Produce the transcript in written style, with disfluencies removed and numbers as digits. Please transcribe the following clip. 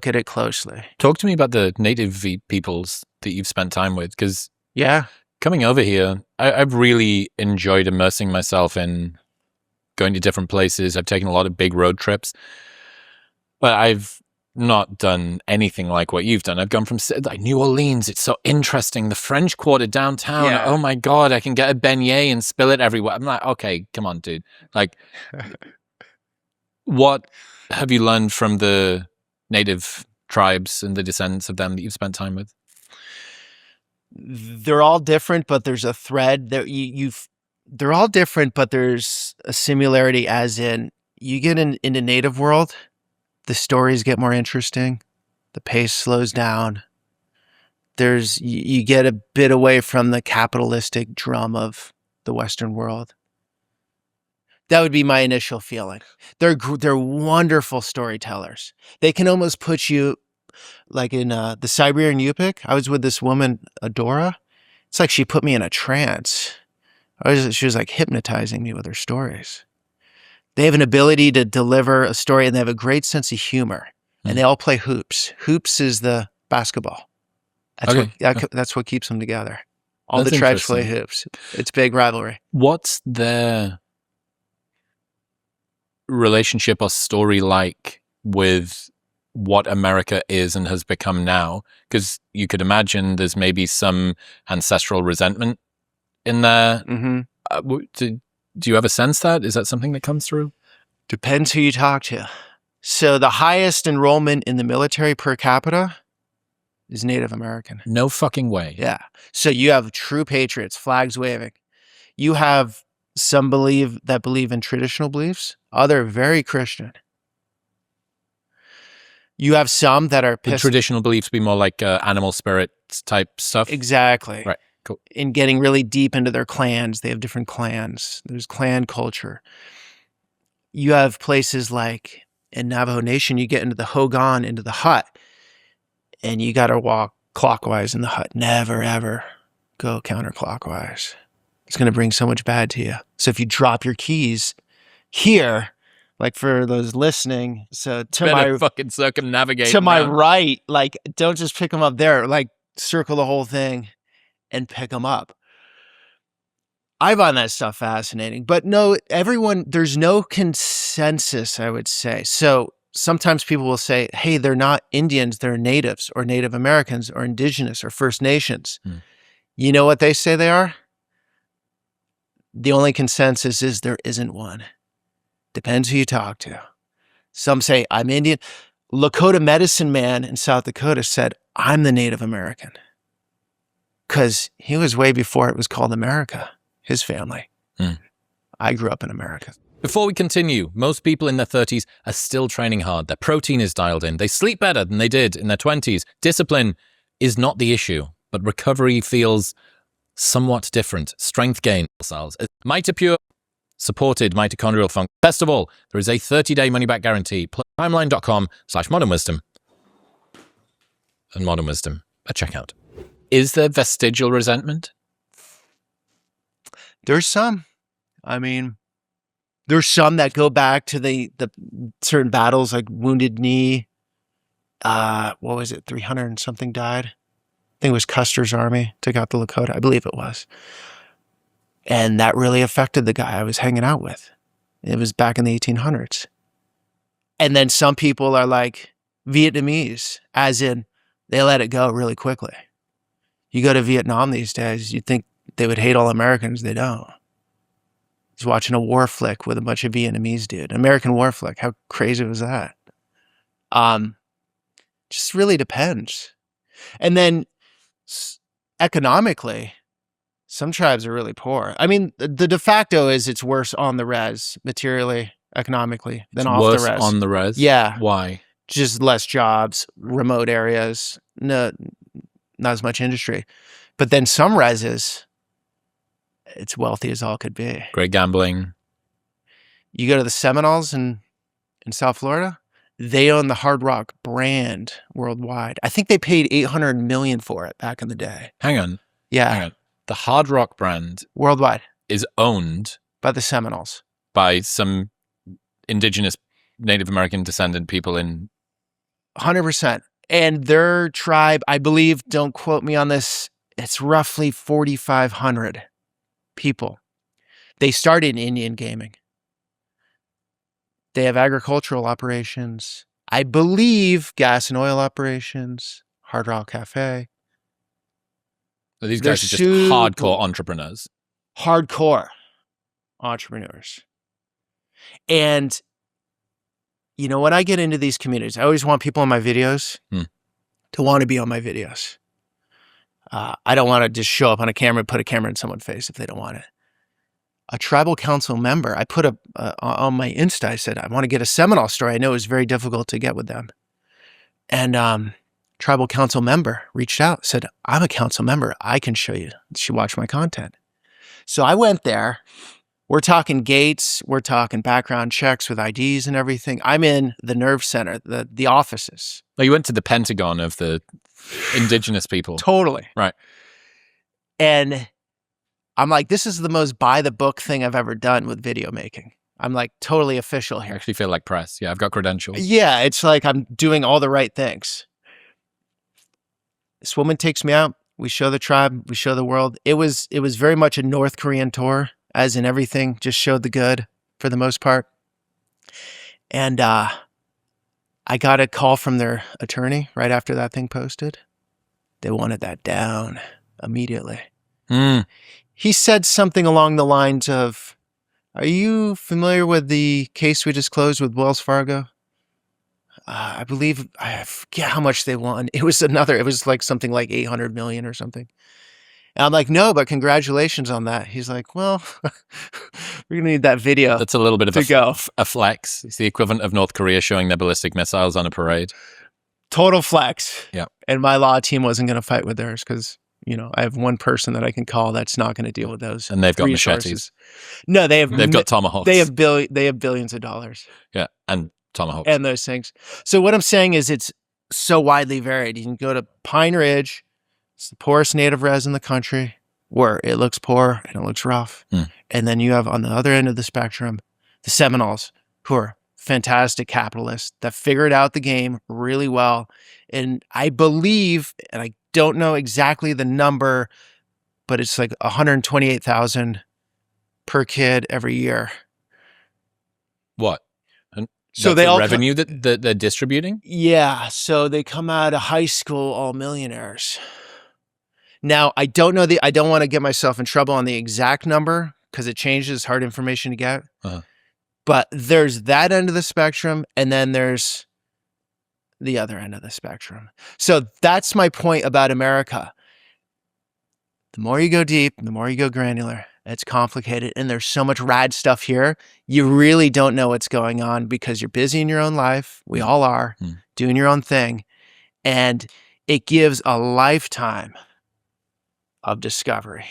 at it closely. Talk to me about the native peoples that you've spent time with, because Yeah. coming over here, I've really enjoyed immersing myself in going to different places. I've taken a lot of big road trips, but I've not done anything like what you've done. I've gone from like New Orleans. It's so interesting. The French Quarter downtown. Yeah. Oh my God, I can get a beignet and spill it everywhere. I'm like, okay, come on, dude. Like, what have you learned from the native tribes and the descendants of them that you've spent time with? They're all different, but there's a thread that they're all different, but there's a similarity, as in you get in the native world, the stories get more interesting, the pace slows down. You get a bit away from the capitalistic drum of the Western world. That would be my initial feeling. They're wonderful storytellers. They can almost put you like in the Siberian Yupik. I was with this woman, Adora. It's like she put me in a trance. She was like hypnotizing me with her stories. They have an ability to deliver a story, and they have a great sense of humor. And they all play hoops. Hoops is the basketball. That's what keeps them together. All the tribes play hoops. It's big rivalry. What's their relationship or story like with what America is and has become now? Because you could imagine there's maybe some ancestral resentment in there. Mm-hmm. Do you ever sense that? Is that something that comes through? Depends who you talk to. So the highest enrollment in the military per capita is Native American. No fucking way. Yeah. So you have true patriots, flags waving. You have some believe in traditional beliefs. Other very Christian. You have some that are pissed. The traditional beliefs be more like animal spirits type stuff? Exactly. Right. Cool. In getting really deep into their clans. They have different clans. There's clan culture. You have places like in Navajo Nation, you get into the Hogan, into the hut, and you got to walk clockwise in the hut. Never, ever go counterclockwise. It's going to bring so much bad to you. So if you drop your keys here, like for those listening, so to better fucking circumnavigate to my right, like don't just pick them up there, like circle the whole thing and pick them up. I find that stuff fascinating, but no, there's no consensus, I would say. So sometimes people will say, hey, they're not Indians, they're natives or Native Americans or indigenous or First Nations. You know what they say they are? The only consensus is there isn't one. Depends who you talk to. Some say, I'm Indian. Lakota medicine man in South Dakota said, I'm the Native American. Because he was way before it was called America, his family. I grew up in America. Before we continue, most people in their 30s are still training hard. Their protein is dialed in. They sleep better than they did in their 20s. Discipline is not the issue, but recovery feels somewhat different. Strength gain cells. Mitopure supported mitochondrial function. Best of all, there is a 30-day money-back guarantee. Timeline.com/modernwisdom and Modern Wisdom at checkout. Is there vestigial resentment? There's some. I mean, there's some that go back to the certain battles, like Wounded Knee. What was it? 300 and something died. I think it was Custer's army took out the Lakota. I believe it was. And that really affected the guy I was hanging out with. It was back in the 1800s. And then some people are like Vietnamese, as in they let it go really quickly. You go to Vietnam these days, you'd think they would hate all Americans. They don't. I was watching a war flick with a bunch of Vietnamese dude. American war flick. How crazy was that? Just really depends. And then economically, some tribes are really poor. I mean, the de facto is it's worse on the res, materially, economically, than off the res. Worse on the res? Yeah. Why? Just less jobs, remote areas, not as much industry. But then some reses, it's wealthy as all could be. Great gambling. You go to the Seminoles in South Florida, they own the Hard Rock brand worldwide. I think they paid $800 million for it back in the day. Hang on. Yeah. Hang on. The Hard Rock brand worldwide is owned by the Seminoles, by some indigenous Native American descendant people in 100%. And their tribe, I believe, don't quote me on this, it's roughly 4,500 people. They started in Indian gaming. They have agricultural operations. I believe gas and oil operations, Hard Rock Cafe. So these They're guys are just hardcore entrepreneurs. Hardcore entrepreneurs. And, you know, when I get into these communities, I always want people on my videos to want to be on my videos. I don't want to just show up on a camera and put a camera in someone's face if they don't want it. A tribal council member, I put on my Insta, I said, I want to get a Seminole story. I know it was very difficult to get with them. And tribal council member reached out, said, I'm a council member. I can show you. She watched my content. So I went there. We're talking gates. We're talking background checks with IDs and everything. I'm in the nerve center, the offices. Well, you went to the Pentagon of the indigenous people. Totally. Right. And I'm like, this is the most by the book thing I've ever done with video making. I'm like totally official here. I actually feel like press. Yeah, I've got credentials. Yeah, it's like I'm doing all the right things. This woman takes me out. We show the tribe. We show the world. It was very much a North Korean tour, as in everything just showed the good for the most part. And I got a call from their attorney right after that thing posted. They wanted that down immediately. He said something along the lines of, are you familiar with the case we just closed with Wells Fargo? I believe, I forget how much they won. It was like something like 800 million or something. And I'm like, no, but congratulations on that. He's like, well, we're going to need that video. That's a little bit of a flex. It's the equivalent of North Korea showing their ballistic missiles on a parade. Total flex. Yeah. And my law team wasn't going to fight with theirs because, you know, I have one person that I can call that's not going to deal with those. And they've got resources. machetes. No, they've got tomahawks. They have billions of dollars. Yeah, and tomahawks. And those things. So what I'm saying is it's so widely varied. You can go to Pine Ridge. It's the poorest native res in the country where it looks poor and it looks rough. And then you have on the other end of the spectrum, the Seminoles, who are fantastic capitalists that figured out the game really well. And I believe, and I don't know exactly the number, but it's like 128,000 per kid every year. What? And so they all revenue that they're distributing? Yeah. So they come out of high school all millionaires. Now, I don't know I don't want to get myself in trouble on the exact number because it changes, hard information to get. But there's that end of the spectrum, and then there's the other end of the spectrum. So that's my point about America. The more you go deep, the more you go granular, it's complicated, and there's so much rad stuff here. You really don't know what's going on because you're busy in your own life. We all are, doing your own thing. And it gives a lifetime of discovery.